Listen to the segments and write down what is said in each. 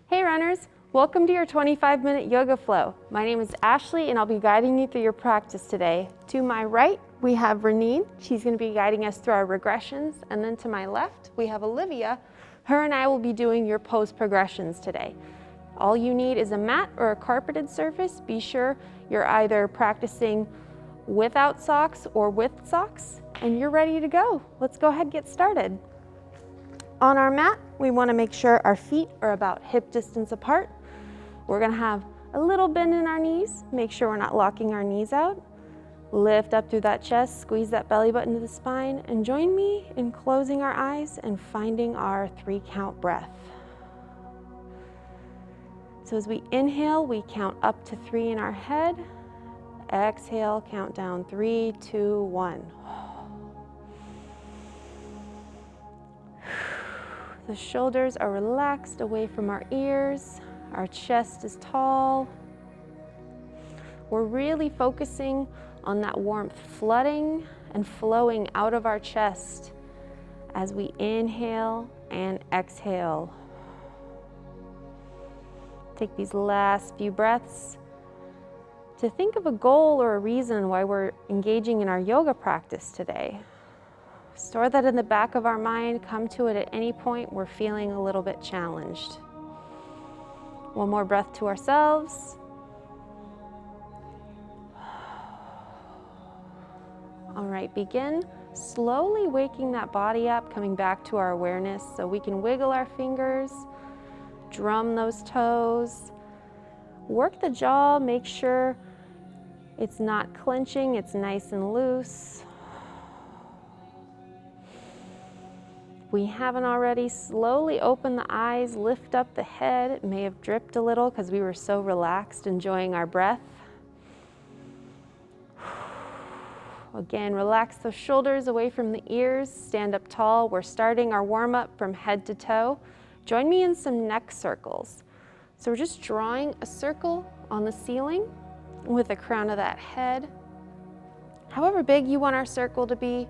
Hey runners, welcome to your 25-minute yoga flow. My name is Ashley and I'll be guiding you through your practice today. To my right, we have Reneen. She's going to be guiding us through our regressions. And then to my left, we have Olivia. Her and I will be doing your pose progressions today. All you need is a mat or a carpeted surface. Be sure you're either practicing without socks or with socks, and you're ready to go. Let's go ahead and get started. On our mat, we want to make sure our feet are about hip distance apart. We're going to have a little bend in our knees. Make sure we're not locking our knees out. Lift up through that chest, squeeze that belly button to the spine, and join me in closing our eyes and finding our 3-count breath. So as we inhale, we count up to 3 in our head. Exhale, count down 3, 2, 1. The shoulders are relaxed away from our ears. Our chest is tall. We're really focusing on that warmth flooding and flowing out of our chest as we inhale and exhale. Take these last few breaths to think of a goal or a reason why we're engaging in our yoga practice today. Store that in the back of our mind, come to it at any point we're feeling a little bit challenged. One more breath to ourselves. All right, begin slowly waking that body up, coming back to our awareness so we can wiggle our fingers, drum those toes, work the jaw, make sure it's not clenching, it's nice and loose. If we haven't already, slowly open the eyes, lift up the head. It may have dripped a little because we were so relaxed, enjoying our breath. Again, relax those shoulders away from the ears, stand up tall. We're starting our warm-up from head to toe. Join me in some neck circles. So we're just drawing a circle on the ceiling with the crown of that head. However big you want our circle to be,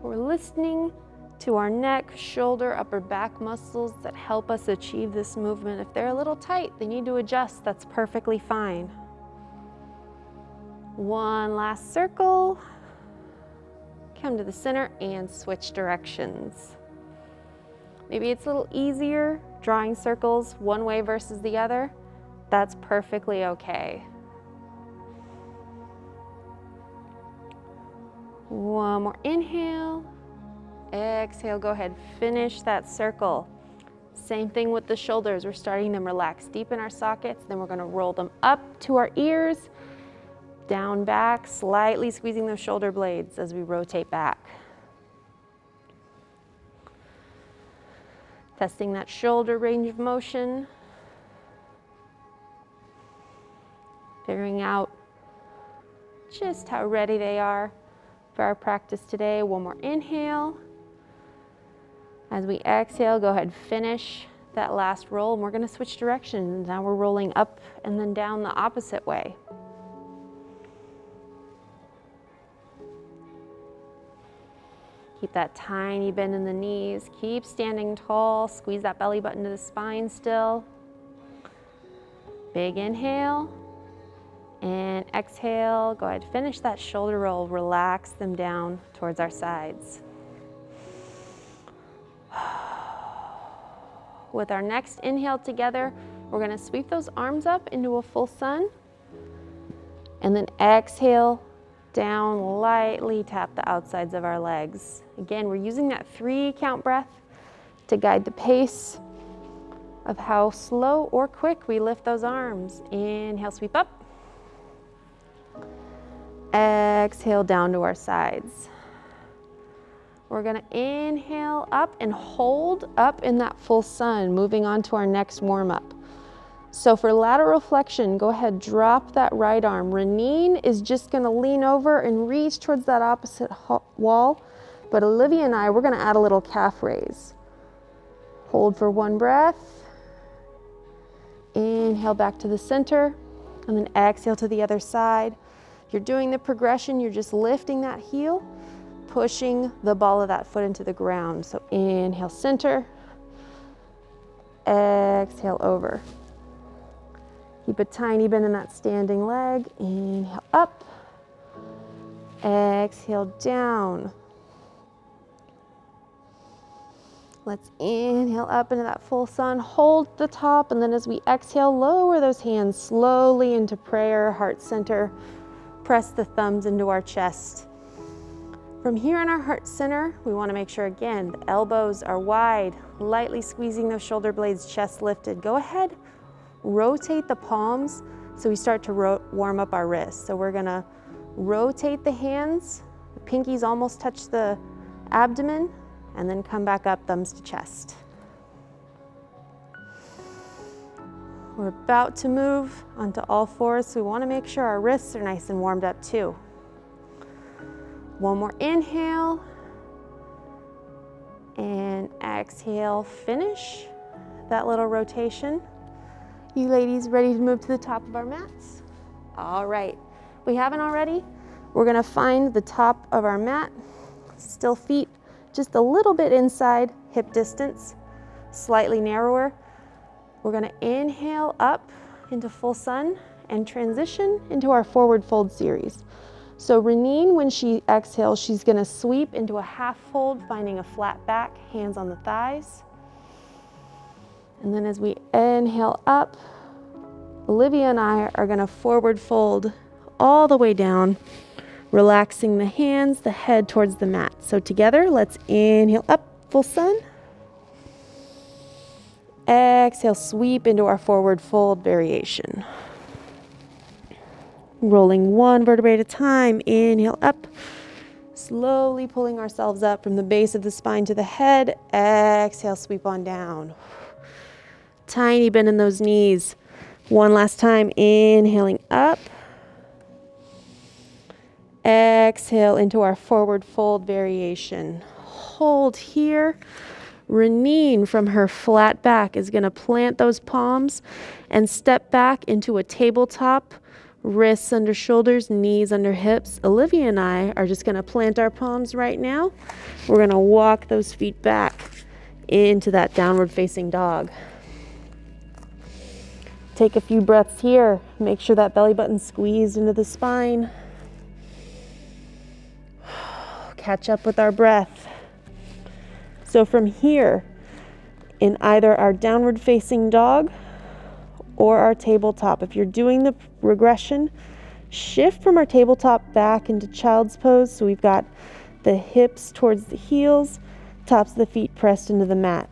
we're listening to our neck, shoulder, upper back muscles that help us achieve this movement. If they're a little tight, they need to adjust. That's perfectly fine. One last circle. Come to the center and switch directions. Maybe it's a little easier drawing circles one way versus the other. That's perfectly okay. One more inhale. Exhale, go ahead, finish that circle. Same thing with the shoulders. We're starting them relaxed deep in our sockets, then we're going to roll them up to our ears, down back, slightly squeezing those shoulder blades as we rotate back. Testing that shoulder range of motion. Figuring out just how ready they are for our practice today. One more inhale. As we exhale, go ahead, finish that last roll, and we're going to switch directions. Now we're rolling up and then down the opposite way. Keep that tiny bend in the knees. Keep standing tall. Squeeze that belly button to the spine still. Big inhale. And exhale. Go ahead, finish that shoulder roll. Relax them down towards our sides. With our next inhale together, we're going to sweep those arms up into a full sun. And then exhale down, lightly tap the outsides of our legs. Again, we're using that 3-count breath to guide the pace of how slow or quick we lift those arms. Inhale, sweep up. Exhale down to our sides. We're going to inhale up and hold up in that full sun, moving on to our next warm-up. So for lateral flexion, go ahead, drop that right arm. Reneen is just going to lean over and reach towards that opposite wall. But Olivia and I, we're going to add a little calf raise. Hold for one breath. Inhale back to the center. And then exhale to the other side. You're doing the progression. You're just lifting that heel, pushing the ball of that foot into the ground. So inhale, center. exhale over. Keep a tiny bend in that standing leg. Inhale up, exhale down. Let's inhale up into that full sun, hold the top, and then as we exhale, lower those hands slowly into prayer, heart center. Press the thumbs into our chest. From here in our heart center, we want to make sure, again, the elbows are wide, lightly squeezing those shoulder blades, chest lifted. Go ahead, rotate the palms so we start to warm up our wrists. So we're going to rotate the hands, the pinkies almost touch the abdomen, and then come back up, thumbs to chest. We're about to move onto all fours, so we want to make sure our wrists are nice and warmed up too. One more inhale, and exhale, finish that little rotation. You ladies ready to move to the top of our mats? All right, if we haven't already, we're gonna find the top of our mat, still feet just a little bit inside hip distance, slightly narrower. We're gonna inhale up into full sun and transition into our forward fold series. So Reneen, when she exhales, she's gonna sweep into a half fold, finding a flat back, hands on the thighs. And then as we inhale up, Olivia and I are gonna forward fold all the way down, relaxing the hands, the head towards the mat. So together, let's inhale up, full sun. Exhale, sweep into our forward fold variation. Rolling one vertebrae at a time, inhale up. Slowly pulling ourselves up from the base of the spine to the head. Exhale, sweep on down. Tiny bend in those knees. One last time, inhaling up. Exhale into our forward fold variation. Hold here. Reneen, from her flat back, is going to plant those palms and step back into a tabletop, wrists under shoulders, knees under hips. Olivia and I are just going to plant our palms right now. We're going to walk those feet back into that downward facing dog. Take a few breaths here. Make sure that belly button's squeezed into the spine. Catch up with our breath. So from here, in either our downward facing dog or our tabletop, if you're doing the regression, shift from our tabletop back into child's pose. So we've got the hips towards the heels, tops of the feet pressed into the mat.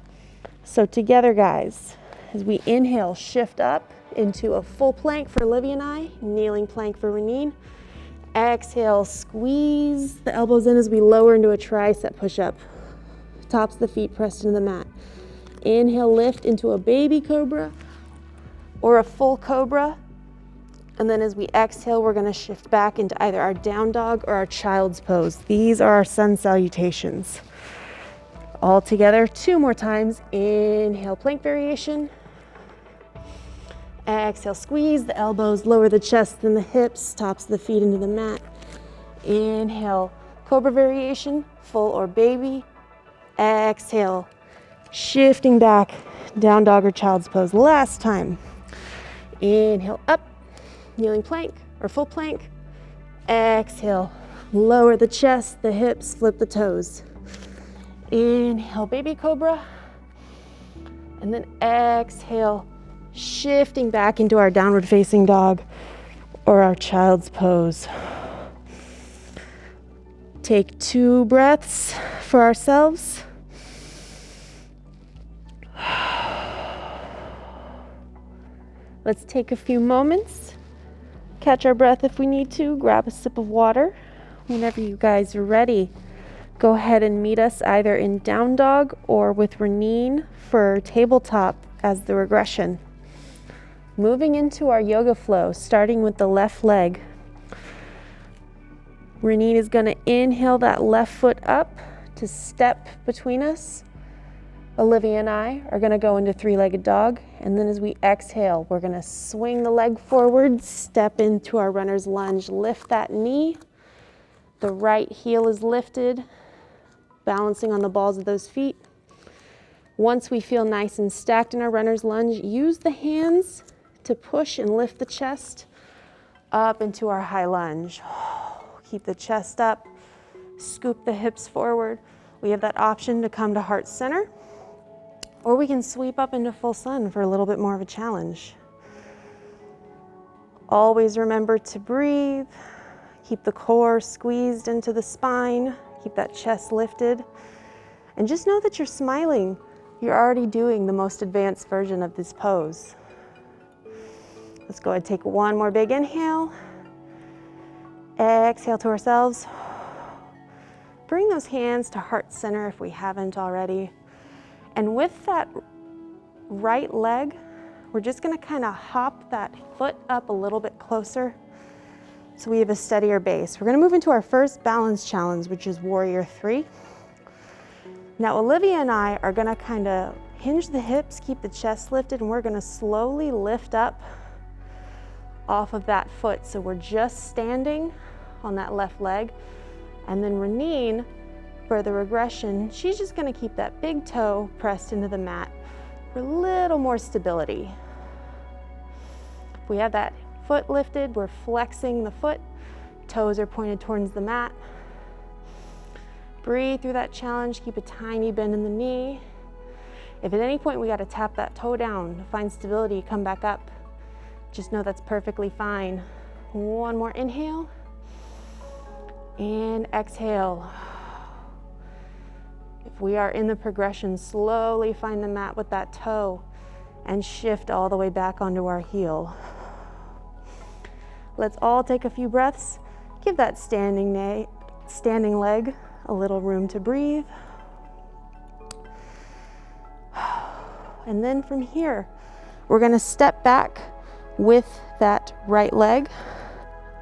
So together, guys, as we inhale, shift up into a full plank for Olivia and I, kneeling plank for Reneen. Exhale, squeeze the elbows in as we lower into a tricep push-up. Tops of the feet pressed into the mat. Inhale, lift into a baby cobra or a full cobra. And then as we exhale, we're gonna shift back into either our down dog or our child's pose. These are our sun salutations. All together, 2 more times. Inhale, plank variation. Exhale, squeeze the elbows, lower the chest and the hips, tops of the feet into the mat. Inhale, cobra variation, full or baby. Exhale, shifting back, down dog or child's pose. Last time. Inhale, up, kneeling plank or full plank. Exhale, lower the chest, the hips, flip the toes. Inhale, baby cobra. And then exhale, shifting back into our downward facing dog or our child's pose. Take 2 breaths for ourselves. Let's take a few moments, catch our breath if we need to, grab a sip of water. Whenever you guys are ready, go ahead and meet us either in down dog or with Reneen for tabletop as the regression. Moving into our yoga flow, starting with the left leg. Reneen is going to inhale that left foot up to step between us. Olivia and I are going to go into 3-legged dog. And then as we exhale, we're going to swing the leg forward, step into our runner's lunge, lift that knee. The right heel is lifted, balancing on the balls of those feet. Once we feel nice and stacked in our runner's lunge, use the hands to push and lift the chest up into our high lunge. Keep the chest up, scoop the hips forward. We have that option to come to heart center, or we can sweep up into full sun for a little bit more of a challenge. Always remember to breathe. Keep the core squeezed into the spine. Keep that chest lifted. And just know that you're smiling. You're already doing the most advanced version of this pose. Let's go ahead and take one more big inhale. Exhale to ourselves. Bring those hands to heart center if we haven't already. And with that right leg, we're just gonna kind of hop that foot up a little bit closer so we have a steadier base. We're gonna move into our first balance challenge, which is Warrior 3. Now, Olivia and I are gonna kind of hinge the hips, keep the chest lifted, and we're gonna slowly lift up off of that foot. So we're just standing on that left leg. And then Reneen, for the regression, she's just gonna keep that big toe pressed into the mat for a little more stability. If we have that foot lifted, we're flexing the foot, toes are pointed towards the mat. Breathe through that challenge, keep a tiny bend in the knee. If at any point we gotta tap that toe down to find stability, come back up. Just know that's perfectly fine. One more inhale and exhale. If we are in the progression, slowly find the mat with that toe and shift all the way back onto our heel. Let's all take a few breaths. Give that standing leg a little room to breathe. And then from here, we're gonna step back with that right leg,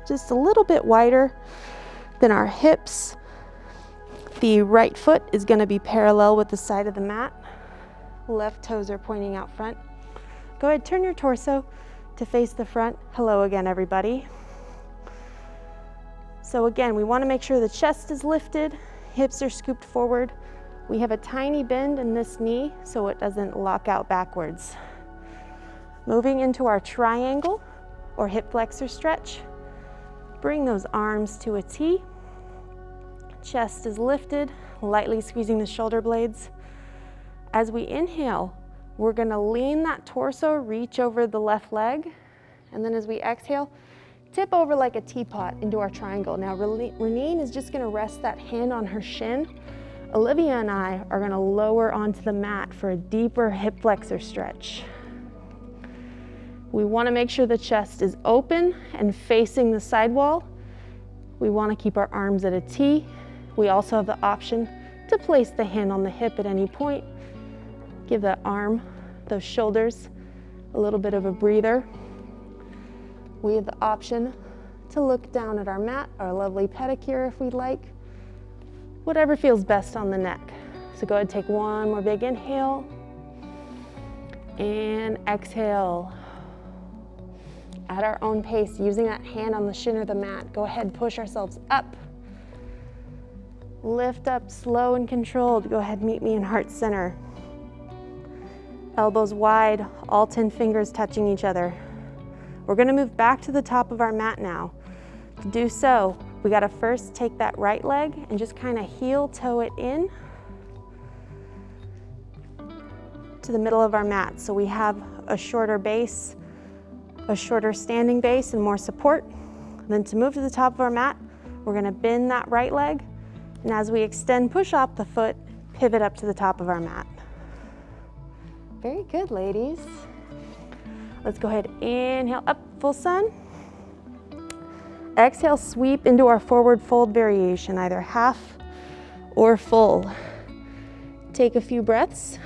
just a little bit wider than our hips. The right foot is gonna be parallel with the side of the mat. Left toes are pointing out front. Go ahead, turn your torso to face the front. Hello again, everybody. So again, we wanna make sure the chest is lifted, hips are scooped forward. We have a tiny bend in this knee so it doesn't lock out backwards. Moving into our triangle or hip flexor stretch. Bring those arms to a T. Chest is lifted, lightly squeezing the shoulder blades. As we inhale, we're gonna lean that torso, reach over the left leg, and then as we exhale, tip over like a teapot into our triangle. Now, Reneen is just gonna rest that hand on her shin. Olivia and I are gonna lower onto the mat for a deeper hip flexor stretch. We wanna make sure the chest is open and facing the sidewall. We wanna keep our arms at a T. We also have the option to place the hand on the hip at any point. Give that arm, those shoulders, a little bit of a breather. We have the option to look down at our mat, our lovely pedicure if we'd like. Whatever feels best on the neck. So go ahead and take one more big inhale and exhale. At our own pace, using that hand on the shin of the mat, go ahead and push ourselves up. Lift up slow and controlled. Go ahead, meet me in heart center. Elbows wide, all 10 fingers touching each other. We're gonna move back to the top of our mat now. To do so, we gotta first take that right leg and just kind of heel toe it in to the middle of our mat. So we have a shorter base, a shorter standing base and more support. Then to move to the top of our mat, we're gonna bend that right leg, and as we extend, push off the foot, pivot up to the top of our mat. Very good, ladies. Let's go ahead, inhale up, full sun. Exhale, sweep into our forward fold variation, either half or full. Take a few breaths,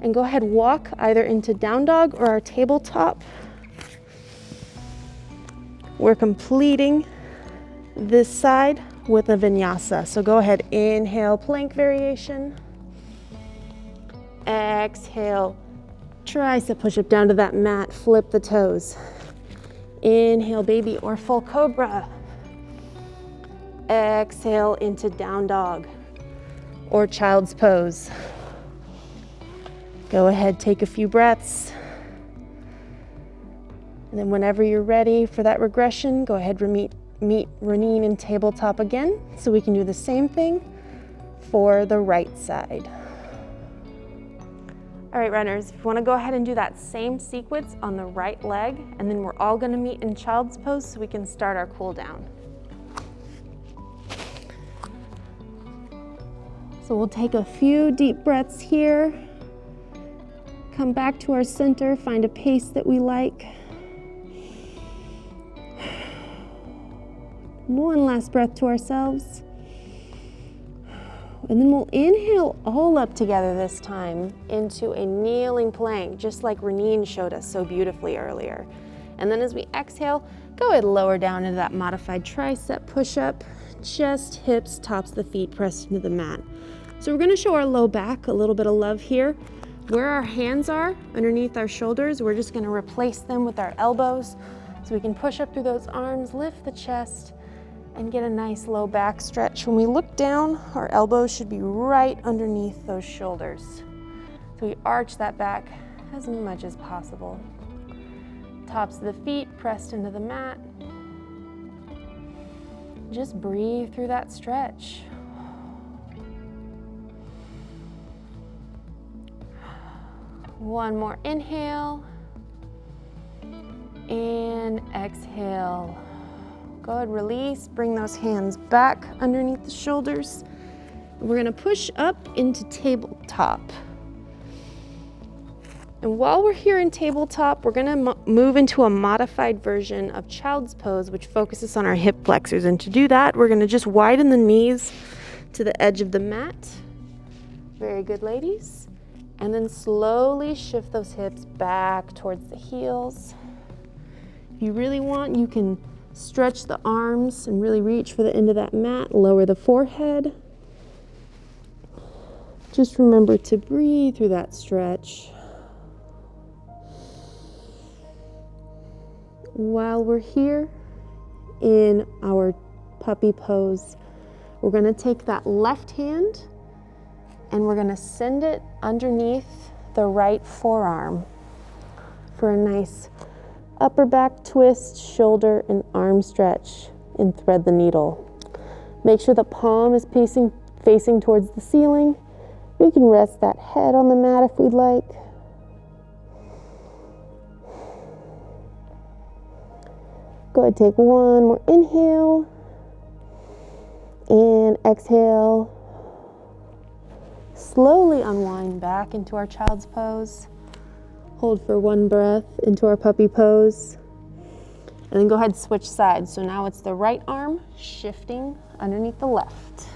and go ahead, walk either into down dog or our tabletop. We're completing this side with a vinyasa. So go ahead, inhale, plank variation. Exhale, tricep push-up down to that mat, flip the toes. Inhale, baby or full cobra. Exhale into down dog or child's pose. Go ahead, take a few breaths. And then whenever you're ready for that regression, go ahead and meet Reneen in tabletop again, so we can do the same thing for the right side. All right, runners, if you want to go ahead and do that same sequence on the right leg, and then we're all going to meet in child's pose so we can start our cool down. So we'll take a few deep breaths here. Come back to our center, find a pace that we like. One last breath to ourselves. And then we'll inhale all up together this time into a kneeling plank, just like Reneen showed us so beautifully earlier. And then as we exhale, go ahead and lower down into that modified tricep push-up, chest, hips, tops of the feet pressed into the mat. So we're gonna show our low back a little bit of love here. Where our hands are underneath our shoulders, we're just gonna replace them with our elbows so we can push up through those arms, lift the chest, and get a nice low back stretch. When we look down, our elbows should be right underneath those shoulders. So we arch that back as much as possible. Tops of the feet pressed into the mat. Just breathe through that stretch. One more inhale and exhale. Go ahead, release, bring those hands back underneath the shoulders. We're gonna push up into tabletop. And while we're here in tabletop, we're gonna move into a modified version of child's pose, which focuses on our hip flexors. And to do that, we're gonna just widen the knees to the edge of the mat. Very good, ladies. And then slowly shift those hips back towards the heels. If you really want, you can stretch the arms and really reach for the end of that mat. Lower the forehead. Just remember to breathe through that stretch. While we're here in our puppy pose, we're going to take that left hand and we're going to send it underneath the right forearm for a nice upper back twist, shoulder and arm stretch, and thread the needle. Make sure the palm is facing towards the ceiling. We can rest that head on the mat if we'd like. Go ahead, take one more inhale and exhale. Slowly unwind back into our child's pose. Hold for one breath into our puppy pose. And then go ahead and switch sides. So now it's the right arm shifting underneath the left.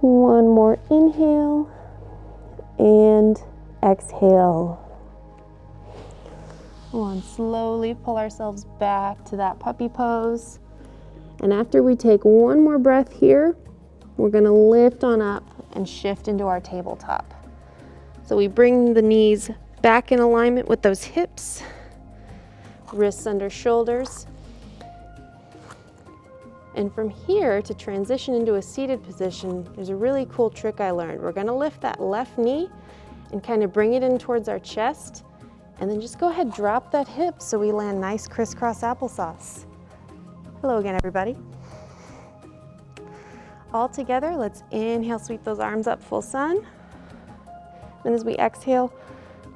One more inhale and exhale. We'll slowly pull ourselves back to that puppy pose. And after we take one more breath here, we're gonna lift on up and shift into our tabletop. So we bring the knees back in alignment with those hips, wrists under shoulders. And from here, to transition into a seated position, there's a really cool trick I learned. We're gonna lift that left knee and kind of bring it in towards our chest. And then just go ahead, drop that hip so we land nice crisscross applesauce. Hello again, everybody. All together, let's inhale, sweep those arms up, full sun. Then as we exhale,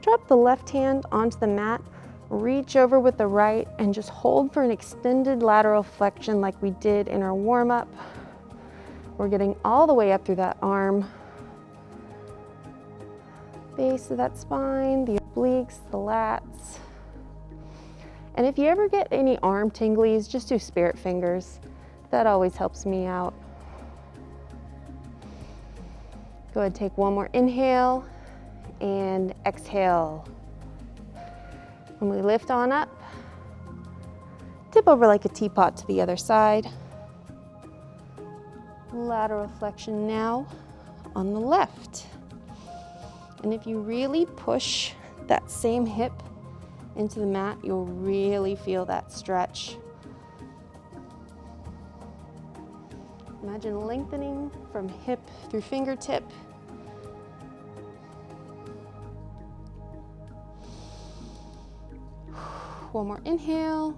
drop the left hand onto the mat, reach over with the right, and just hold for an extended lateral flexion like we did in our warm-up. We're getting all the way up through that arm, base of that spine, the obliques, the lats. And if you ever get any arm tinglies, just do spirit fingers. That always helps me out. Go ahead, take one more inhale and exhale. When we lift on up, tip over like a teapot to the other side. Lateral flexion now on the left. And if you really push that same hip into the mat, you'll really feel that stretch. Imagine lengthening from hip through fingertip. One more inhale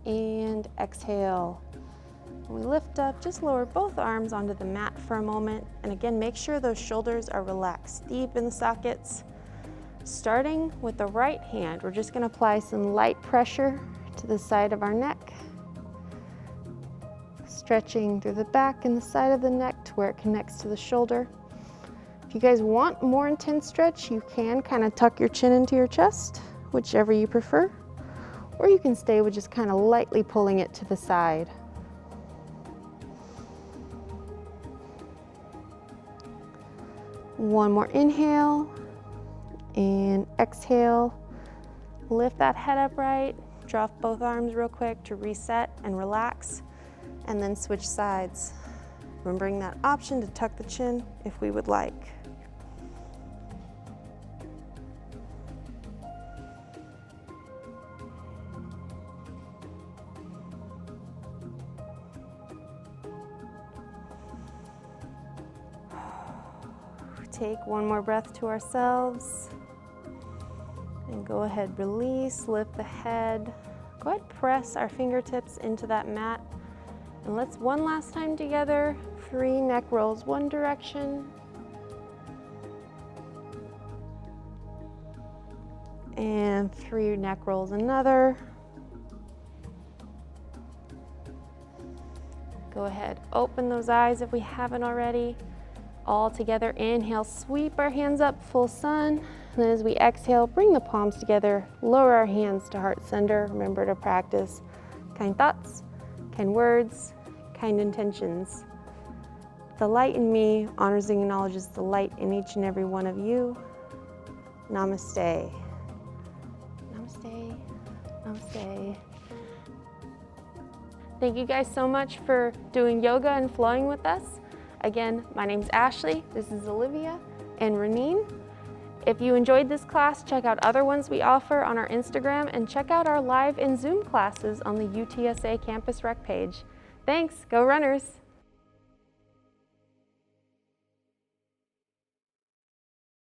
and exhale. When we lift up, just lower both arms onto the mat for a moment. And again, make sure those shoulders are relaxed deep in the sockets. Starting with the right hand, we're just gonna apply some light pressure to the side of our neck. Stretching through the back and the side of the neck to where it connects to the shoulder. If you guys want more intense stretch, you can kind of tuck your chin into your chest, whichever you prefer. Or you can stay with just kind of lightly pulling it to the side. One more inhale and exhale. Lift that head upright, drop both arms real quick to reset and relax, and then switch sides. Remembering that option to tuck the chin if we would like. Take one more breath to ourselves. And go ahead, release, lift the head. Go ahead, press our fingertips into that mat. And let's one last time together, 3 neck rolls one direction. And 3 neck rolls another. Go ahead, open those eyes if we haven't already. All together, inhale, sweep our hands up, full sun. And then as we exhale, bring the palms together, lower our hands to heart center. Remember to practice kind thoughts, kind words, kind intentions. The light in me honors and acknowledges the light in each and every one of you. Namaste. Namaste. Namaste. Thank you guys so much for doing yoga and flowing with us. Again, my name's Ashley, this is Olivia and Reneen. If you enjoyed this class, check out other ones we offer on our Instagram and check out our live and Zoom classes on the UTSA Campus Rec page. Thanks, go runners!